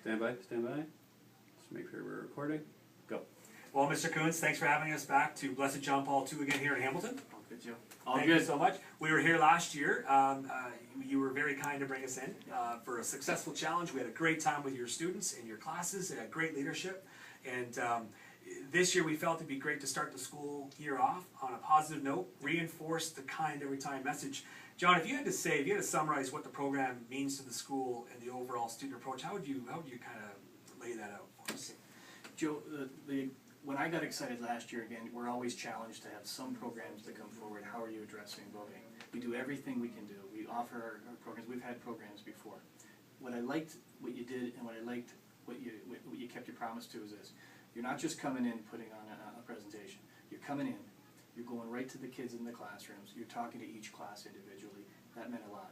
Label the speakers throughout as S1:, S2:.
S1: Stand by, stand by. Let's make sure we're recording. Go.
S2: Well, Mr. Coons, thanks for having us back to Blessed John Paul II again here in Hamilton.
S1: All good, Joe.
S2: Thank you so much. We were here last year. You were very kind to bring us in for a successful challenge. We had a great time with your students and your classes. They had great leadership. And this year we felt it'd be great to start the school year off on a positive note, reinforce the kind every time message. John, if you had to summarize what the program means to the school and the overall student approach, how would you kind of lay that out for us?
S3: Joe, when I got excited last year, again, we're always challenged to have some programs that come forward. How are you addressing voting? We do everything we can do. We offer our programs. We've had programs before. What I liked what you did, and what I liked what you kept your promise to is this. You're not just coming in putting on a presentation. You're coming in, you're going right to the kids in the classrooms. You're talking to each class individually. That meant a lot.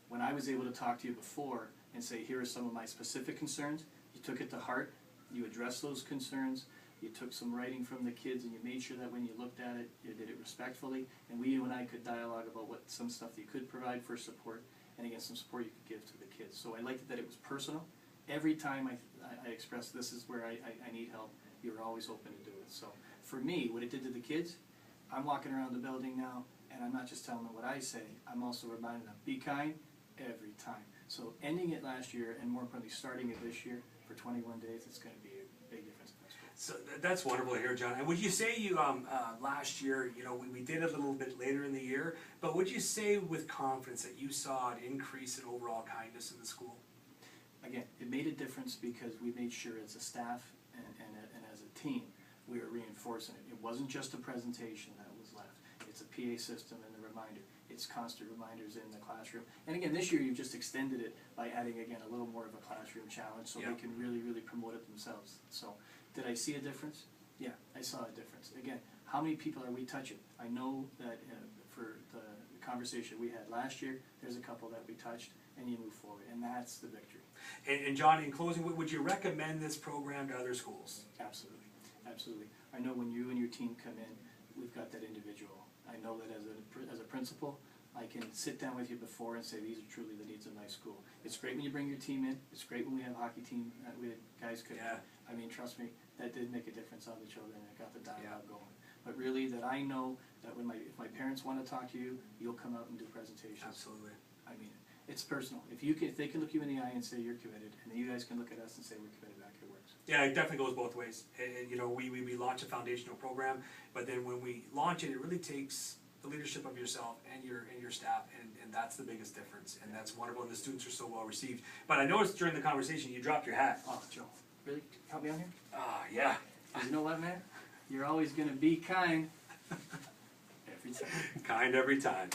S3: When I was able to talk to you before and say, here are some of my specific concerns, you took it to heart, you addressed those concerns, you took some writing from the kids, and you made sure that when you looked at it, you did it respectfully, and you and I could dialogue about what some stuff that you could provide for support, and again, some support you could give to the kids. So I liked that it was personal. Every time I expressed this is where I need help, you were always open to do it. So for me, what it did to the kids, I'm walking around the building now, and I'm not just telling them what I say, I'm also reminding them, be kind every time. So ending it last year, and more importantly, starting it this year for 21 days, it's going to be a big difference in the school.
S2: So that's wonderful to hear, John. And would you say you last year, we did it a little bit later in the year, but would you say with confidence that you saw an increase in overall kindness in the school?
S3: Again, it made a difference because we made sure as a staff and as a team, we were reinforcing it. It wasn't just a presentation that was left. It's a PA system and a reminder. It's constant reminders in the classroom. And again, this year you've just extended it by adding, again, a little more of a classroom challenge so they can really, really promote it themselves. So, did I see a difference? Yeah, I saw a difference. Again, how many people are we touching? I know that for the conversation we had last year, there's a couple that we touched, and you move forward, and that's the victory.
S2: And John, in closing, would you recommend this program to other schools?
S3: Absolutely, absolutely. I know when you and your team come in, we've got that individual. I know that as a principal, I can sit down with you before and say these are truly the needs of my school. It's great when you bring your team in. It's great when we have a hockey team. We had guys could.
S2: Yeah.
S3: I mean, trust me, that did make a difference on the children. It got the dialogue going. But really, that I know that if my parents want to talk to you, you'll come out and do presentations.
S2: Absolutely.
S3: I mean, it's personal. If they can look you in the eye and say you're committed, and then you guys can look at us and say we're committed back, it works.
S2: Yeah, it definitely goes both ways. And we launch a foundational program, but then when we launch it, it really takes the leadership of yourself and your staff, and that's the biggest difference, and that's wonderful, and the students are so well received. But I noticed during the conversation you dropped your hat.
S3: Oh, Joe, really? Help me out here?
S2: Yeah.
S3: You know what, man? You're always going to be kind every time.
S2: Kind every time.